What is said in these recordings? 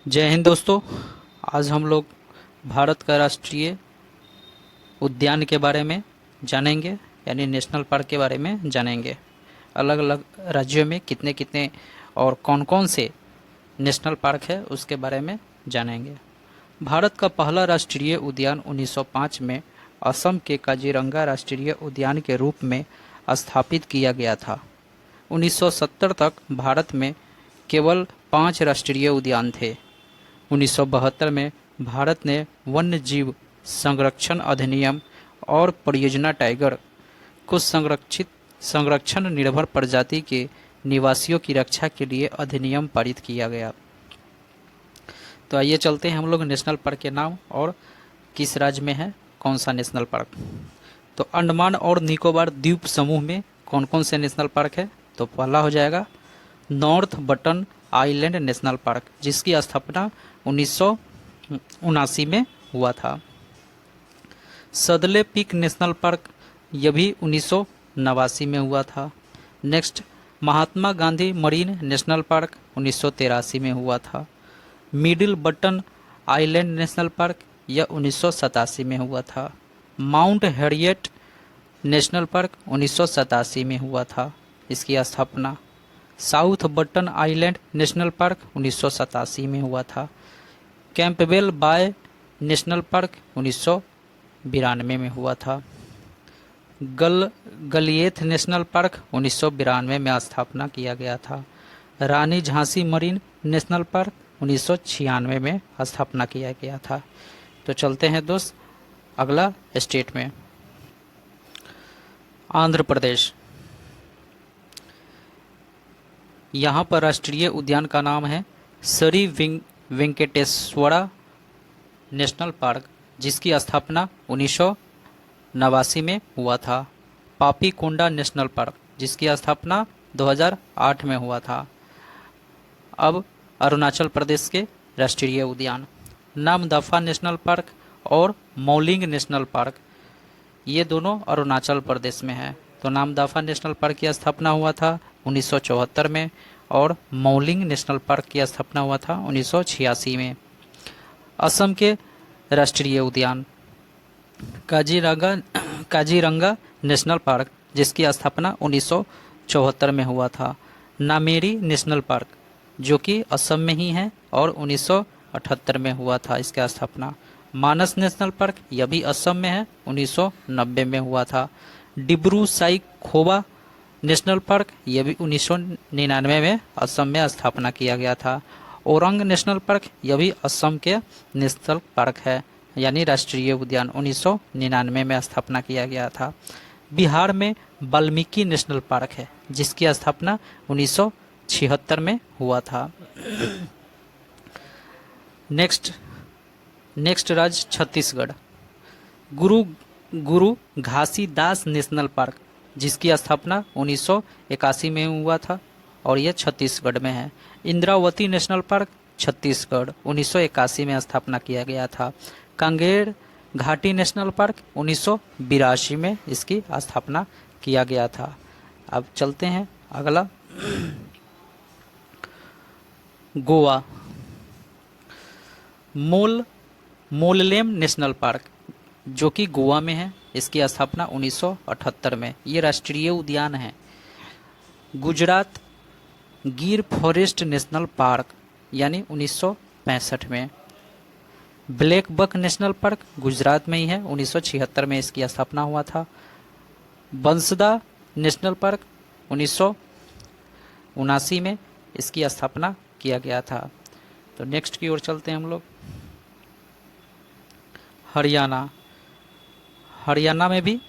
जय हिंद दोस्तों। आज हम लोग भारत का राष्ट्रीय उद्यान के बारे में जानेंगे, यानी नेशनल पार्क के बारे में जानेंगे। अलग अलग राज्यों में कितने कितने और कौन कौन से नेशनल पार्क है उसके बारे में जानेंगे। भारत का पहला राष्ट्रीय उद्यान 1905 में असम के काजीरंगा राष्ट्रीय उद्यान के रूप में स्थापित किया गया था। 1970 तक भारत में केवल 5 राष्ट्रीय उद्यान थे। 1972 में भारत ने वन्य जीव संरक्षण अधिनियम और परियोजना टाइगर को संरक्षण निर्भर प्रजाति के निवासियों की रक्षा के लिए अधिनियम पारित किया गया। तो आइए चलते हैं हम लोग नेशनल पार्क के नाम और किस राज्य में है कौन सा नेशनल पार्क। तो अंडमान और निकोबार द्वीप समूह में कौन कौन से नेशनल पार्क है। तो पहला हो जाएगा north button island national park, जिसकी स्थापना 1979 में हुआ था। सदले पीक नेशनल पार्क, यह भी 1989 में हुआ था। Next Mahatma Gandhi marine national park 1983 में हुआ था। Middle button island national park, यह 1987 में हुआ था। माउंट हैरियट नेशनल पार्क 1987 में हुआ था, इसकी स्थापना। South button island national park 1987 में हुआ था। कैंपबेल बाय नेशनल पार्क 1992 में हुआ था। गलियेथ नेशनल पार्क 1992 में स्थापना किया गया था। रानी झांसी मरीन नेशनल पार्क 1996 में स्थापना किया गया था। तो चलते हैं दोस्त अगला स्टेट में, आंध्र प्रदेश। यहाँ पर राष्ट्रीय उद्यान का नाम है श्री वेंकटेश्वरा नेशनल पार्क, जिसकी स्थापना 1989 में हुआ था। पापीकोंडा नेशनल पार्क, जिसकी स्थापना 2008 में हुआ था। अब अरुणाचल प्रदेश के राष्ट्रीय उद्यान नामदफा नेशनल पार्क और मौलिंग नेशनल पार्क, ये दोनों अरुणाचल प्रदेश में है। तो नामदफा नेशनल पार्क की स्थापना हुआ था 1974 में और मौलिंग नेशनल पार्क की स्थापना हुआ था 1986 में। असम के राष्ट्रीय उद्यान काजीरंगा नेशनल पार्क, जिसकी स्थापना 1974 में हुआ था। नामेरी नेशनल पार्क, जो कि असम में ही है और 1978 में हुआ था इसका स्थापना। मानस नेशनल पार्क, यह भी असम में है, 1990 में हुआ था। डिब्रू साइखोवा नेशनल पार्क, यह भी 1999 में असम में स्थापना किया गया था। ओरंग नेशनल पार्क, यह भी असम के नेशनल पार्क है, यानी राष्ट्रीय उद्यान 1999 में स्थापना किया गया था। बिहार में वाल्मीकि नेशनल पार्क है, जिसकी स्थापना 1976 में हुआ था। नेक्स्ट राज्य छत्तीसगढ़। गुरु घासीदास नेशनल पार्क, जिसकी स्थापना 1981 में हुआ था और यह छत्तीसगढ़ में है। इंद्रावती नेशनल पार्क छत्तीसगढ़ 1981 में स्थापना किया गया था। कांगेर घाटी नेशनल पार्क 1982 में इसकी स्थापना किया गया था। अब चलते हैं अगला, गोवा। मोललेम नेशनल पार्क, जो कि गोवा में है, इसकी स्थापना 1978 में, ये राष्ट्रीय उद्यान है। गुजरात गिर फॉरेस्ट नेशनल पार्क, यानी 1965 में। Blackbuck national park Gujarat में ही है, 1976 में इसकी स्थापना हुआ था। बंसदा नेशनल पार्क 1979 में इसकी स्थापना किया गया था। तो नेक्स्ट की ओर चलते हैं हम लोग, हरियाणा में भी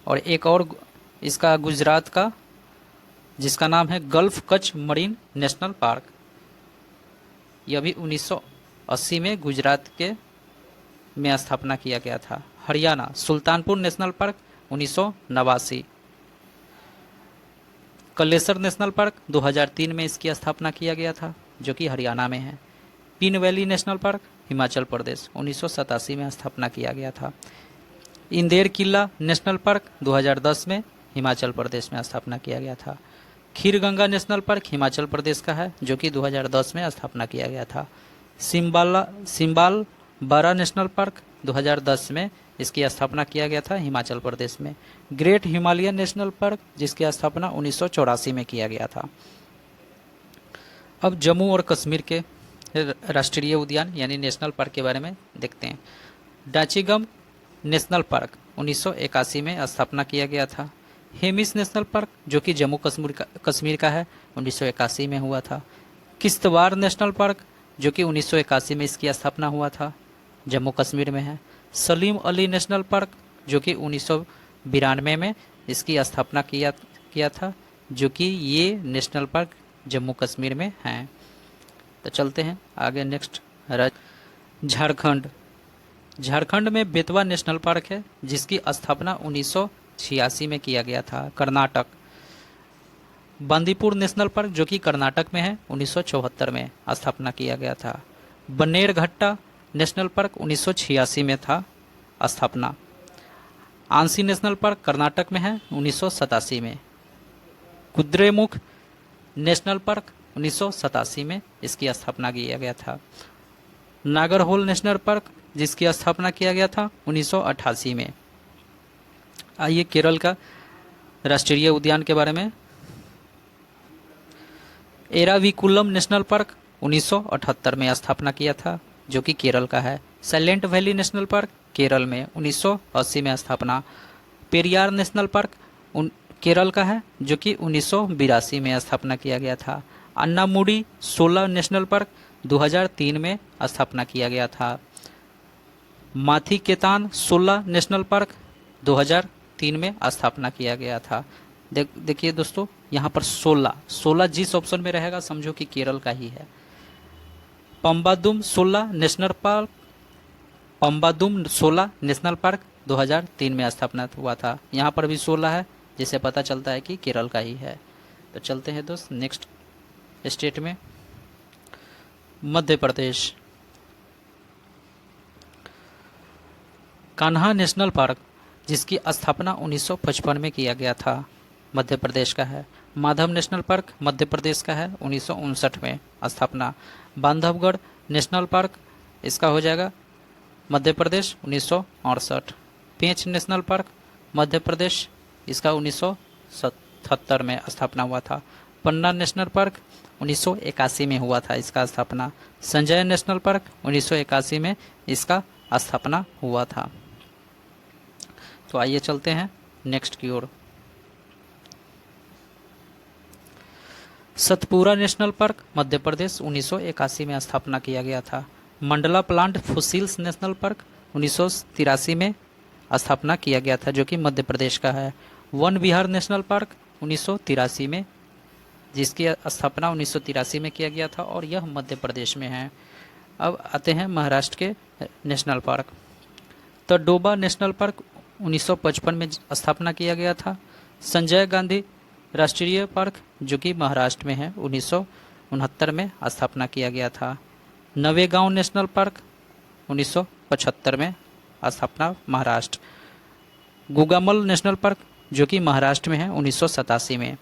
और एक और इसका गुजरात का, जिसका नाम है gulf Kutch marine national park, यह भी 1980 में गुजरात के में स्थापना किया गया था। Haryana Sultanpur national park 1989। Kalesar national park 2003 में इसकी स्थापना किया गया था, जो कि हरियाणा में है। Pin Valley National Park Himachal Pradesh 1987 में स्थापना किया गया था। इंदेर किला नेशनल पार्क 2010 में हिमाचल प्रदेश में स्थापना किया गया था। खीरगंगा नेशनल पार्क हिमाचल प्रदेश का है, जो कि 2010 में स्थापना किया गया था। सिम्बाल बारा नेशनल पार्क 2010 में इसकी स्थापना किया गया था हिमाचल प्रदेश में। ग्रेट हिमालयन नेशनल पार्क, जिसकी स्थापना 1984 में किया गया था। अब जम्मू और कश्मीर के राष्ट्रीय उद्यान यानी नेशनल पार्क के बारे में देखते हैं। डाचीगम नेशनल पार्क 1981 में स्थापना किया गया था। हेमिस नेशनल पार्क, जो कि जम्मू कश्मीर का है, 1981 में हुआ था। किश्तवाड़ नेशनल पार्क, जो कि 1981 में इसकी स्थापना हुआ था, जम्मू कश्मीर में है। सलीम अली नेशनल पार्क, जो कि 1992 में इसकी स्थापना किया था, जो कि ये नेशनल पार्क जम्मू कश्मीर में हैं। तो चलते हैं आगे नेक्स्ट झारखंड। झारखंड में बेतवा नेशनल पार्क है, जिसकी स्थापना 1986 में किया गया था। कर्नाटक बांदीपुर नेशनल पार्क, जो कि कर्नाटक में है, 1974 में स्थापना किया गया था। बन्नेरघट्टा नेशनल पार्क 1986 में था स्थापना। आंसी नेशनल पार्क कर्नाटक में है, 1987 में। कुद्रेमुख नेशनल पार्क 1987 में इसकी स्थापना किया गया था। नागरहोल नेशनल पार्क, जिसकी स्थापना किया गया था 1988 में। आइए केरल का राष्ट्रीय उद्यान के बारे में। एराविकुलम नेशनल पार्क 1978 में स्थापना किया था, जो कि केरल का है। Silent valley National park Kerala में 1980 में स्थापना। पेरियार नेशनल पार्क केरल का है, जो कि 1982 में स्थापना किया गया था। अन्नामुडी 16 नेशनल पार्क 2003 में स्थापना किया गया था। माथी केतान 16 नेशनल पार्क 2003 में स्थापना किया गया था। देखिए दोस्तों, यहाँ पर 16 जिस ऑप्शन में रहेगा समझो कि केरल का ही है। पम्बादुम 16 नेशनल पार्क 2003 में स्थापना हुआ था। यहाँ पर भी 16 है, जिससे पता चलता है कि केरल का ही है। तो चलते हैं दोस्त नेक्स्ट स्टेट में। मध्य प्रदेश। कान्हा नेशनल पार्क, जिसकी स्थापना 1955 में किया गया था, मध्य प्रदेश का है। माधव नेशनल पार्क मध्य प्रदेश का है, 1959 में स्थापना। बांधवगढ़ नेशनल पार्क, इसका हो जाएगा मध्य प्रदेश 1968। पेंच नेशनल पार्क मध्य प्रदेश, इसका 1977 में स्थापना हुआ था। पन्ना नेशनल पार्क 1981 में हुआ था इसका स्थापना। संजय नेशनल पार्क 1981 में इसका स्थापना हुआ था। तो आइए चलते हैं नेक्स्ट की ओर। सतपुरा नेशनल पार्क मध्य प्रदेश 1981 में स्थापना किया गया था। Mandla plant fossils national park 1983 में स्थापना किया गया था, जो कि मध्य प्रदेश का है। वन विहार नेशनल पार्क 1983 में, जिसकी स्थापना 1983 में किया गया था और यह मध्य प्रदेश में है। अब आते हैं महाराष्ट्र के national park. Tadoba national park 1955 में स्थापना किया गया था। संजय गांधी राष्ट्रीय पार्क, जो कि महाराष्ट्र में है, 1969 में स्थापना किया गया था। नवेगांव नेशनल पार्क 1975 में स्थापना महाराष्ट्र। गुगामल नेशनल पार्क, जो कि महाराष्ट्र में है, 1987 में।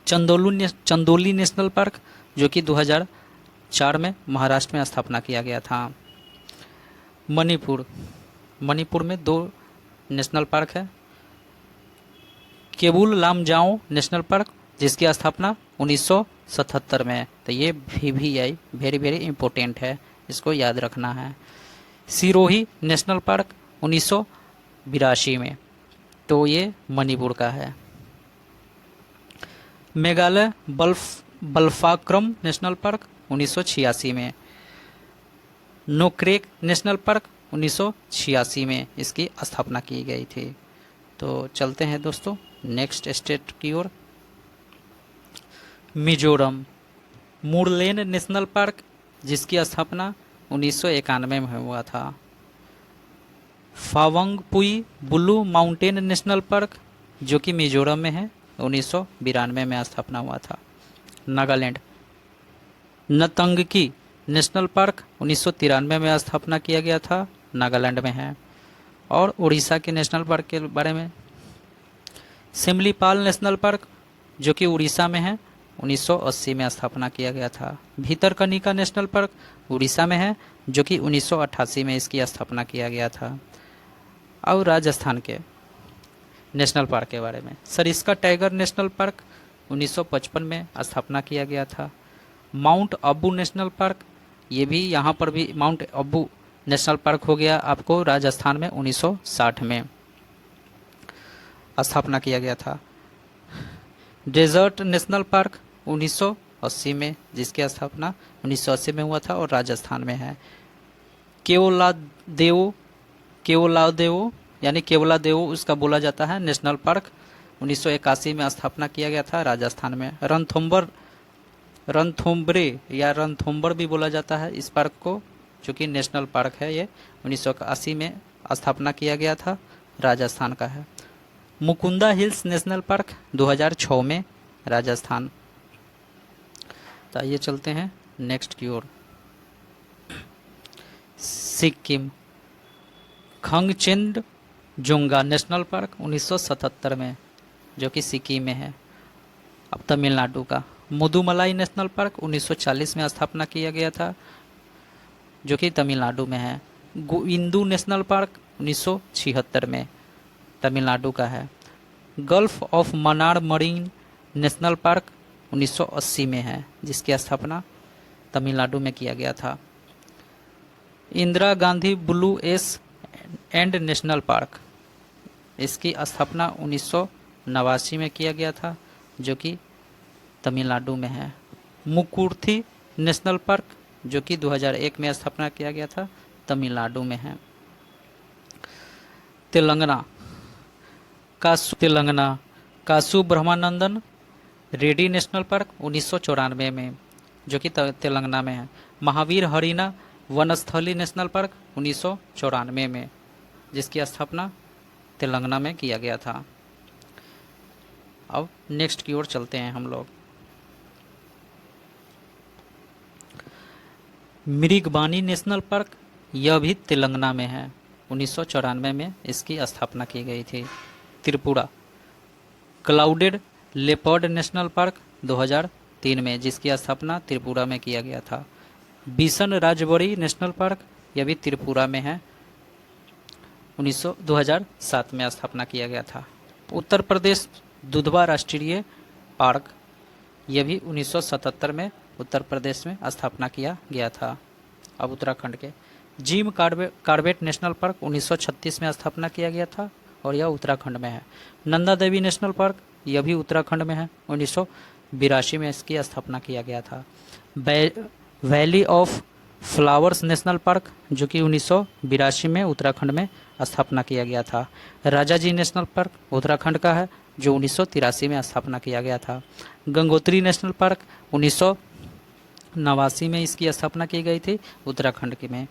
चंदोली नेशनल पार्क, जो कि 2004 में महाराष्ट्र में स्थापना किया गया था। मणिपुर में 2 नेशनल पार्क है। केबुल लामजाओ नेशनल पार्क, जिसकी स्थापना 1977 में है। तो ये VVI वेरी वेरी इंपॉर्टेंट है, इसको याद रखना है। सिरोही नेशनल पार्क 1982 में, तो ये मणिपुर का है। मेघालय बल्फाक्रम नेशनल पार्क 1986 में। नोक्रेक नेशनल पार्क 1986 में इसकी स्थापना की गई थी। तो चलते हैं दोस्तों नेक्स्ट स्टेट की ओर। मिजोरम। मुरलेन नेशनल पार्क, जिसकी स्थापना 1991 में हुआ था। फावंगपुई ब्लू माउंटेन नेशनल पार्क, जो कि मिजोरम में है, 1992 में स्थापना हुआ था। नागालैंड। नतंगकी नेशनल पार्क 1993 में स्थापना किया गया था, नागालैंड में है। और उड़ीसा के नेशनल पार्क के बारे में, सिमलीपाल नेशनल पार्क जो कि उड़ीसा में है, 1980 में स्थापना किया गया था। भीतरकनिका नेशनल पार्क उड़ीसा में है, जो कि 1988 में इसकी स्थापना किया गया था। और राजस्थान के नेशनल पार्क के बारे में, सरिस्का टाइगर नेशनल पार्क 1955 में स्थापना किया गया था। माउंट अबू नेशनल पार्क, ये भी यहाँ पर भी माउंट अबू नेशनल पार्क हो गया आपको राजस्थान में 1960 में स्थापना किया गया था। डेजर्ट नेशनल पार्क 1980 में, जिसकी स्थापना 1980 में हुआ था और राजस्थान में है। केवलादेव यानी केवलादेव उसका बोला जाता है नेशनल पार्क, 1981 में स्थापना किया गया था राजस्थान में। रणथुम्बरे या रणथुम्बर भी बोला जाता है इस पार्क को, जो कि नेशनल पार्क है। ये 1981 में स्थापना किया गया था, राजस्थान का है। मुकुंदा हिल्स नेशनल पार्क 2006 में, राजस्थान। तो आइए चलते हैं नेक्स्ट की ओर। सिक्किम, खंगचेंजुंगा नेशनल पार्क 1977 में, जो कि सिक्किम में है, अब तमिलनाडु का। मुदुमलाई नेशनल पार्क 1940 में स्थापना किया गया था, जो कि तमिलनाडु में है। गोविंदू नेशनल पार्क 1976 में, तमिलनाडु का है। Gulf of Mannar marine national park 1980 में है, जिसकी स्थापना तमिलनाडु में किया गया था। Indira Gandhi blue S and national park, इसकी स्थापना 1989 में किया गया था, जो कि तमिलनाडु में है। मुकुर्थी नेशनल पार्क, जो कि 2001 में स्थापना किया गया था, तमिलनाडु में है। तेलंगाना कासु ब्रह्मानंदन रेड्डी नेशनल पार्क 1994 में, जो कि तेलंगाना में है। महावीर हरिना वनस्थली नेशनल पार्क 1994 में, जिसकी स्थापना तेलंगाना में किया गया था। अब नेक्स्ट की ओर चलते हैं हम लोग। मृगबानी नेशनल पार्क, यह भी तेलंगाना में है, 1994 में इसकी स्थापना की गई थी। Tripura clouded leopard national park 2003 में, जिसकी स्थापना त्रिपुरा में किया गया था। बिशन राजबड़ी नेशनल पार्क, यह भी त्रिपुरा में है, 2007 में स्थापना किया गया था। उत्तर प्रदेश दुधवा राष्ट्रीय पार्क, यह भी 1977 में उत्तर प्रदेश में स्थापना किया गया था। अब उत्तराखंड के जिम कार्बेट नेशनल पार्क 1936 में स्थापना किया गया था और यह उत्तराखंड में है। नंदा देवी नेशनल पार्क, यह भी उत्तराखंड में है, 1982 में इसकी स्थापना किया गया था। Valley of flowers national park, जो कि 1982 में उत्तराखंड में स्थापना किया गया था। राजाजी नेशनल पार्क उत्तराखंड का है, जो 1983 में स्थापना किया गया था। गंगोत्री नेशनल पार्क 1989 में इसकी स्थापना की गई थी, उत्तराखंड के में।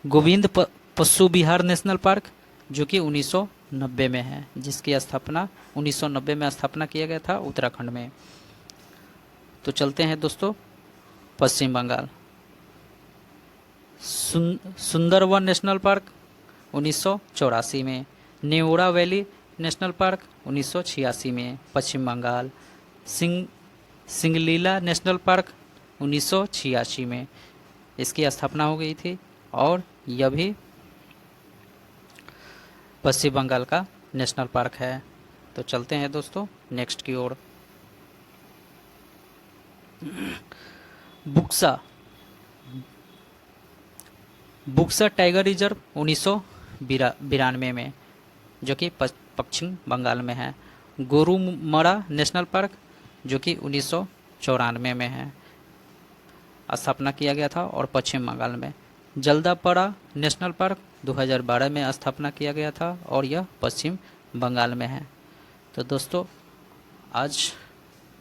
गोविंद पशु विहार नेशनल पार्क, जो कि 1990 में है, जिसकी स्थापना 1990 में स्थापना किया गया था उत्तराखंड में। तो चलते हैं दोस्तों पश्चिम बंगाल। सुंदरवन नेशनल पार्क 1984 में। नेओरा वैली नेशनल पार्क 1986 में, पश्चिम बंगाल। सिंगलीला नेशनल पार्क 1986 में इसकी स्थापना हो गई थी और यह भी पश्चिम बंगाल का नेशनल पार्क है। तो चलते हैं दोस्तों नेक्स्ट की ओर। बुक्सा टाइगर रिजर्व 1992 में, जो कि पश्चिम बंगाल में है। गोरुमरा नेशनल पार्क, जो कि 1994 में है, स्थापना किया गया था और पश्चिम बंगाल में। जल्दापड़ा नेशनल पार्क 2012 में स्थापना किया गया था और यह पश्चिम बंगाल में है। तो दोस्तों आज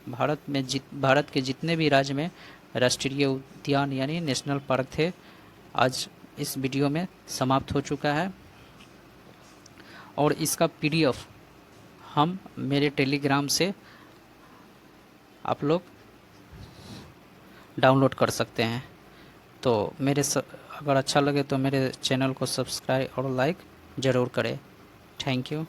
भारत के जितने भी राज्य में राष्ट्रीय उद्यान यानी नेशनल पार्क थे, आज इस वीडियो में समाप्त हो चुका है और इसका PDF हम मेरे टेलीग्राम से आप लोग डाउनलोड कर सकते हैं। तो अगर अच्छा लगे तो मेरे चैनल को सब्सक्राइब और लाइक ज़रूर करें। Thank you.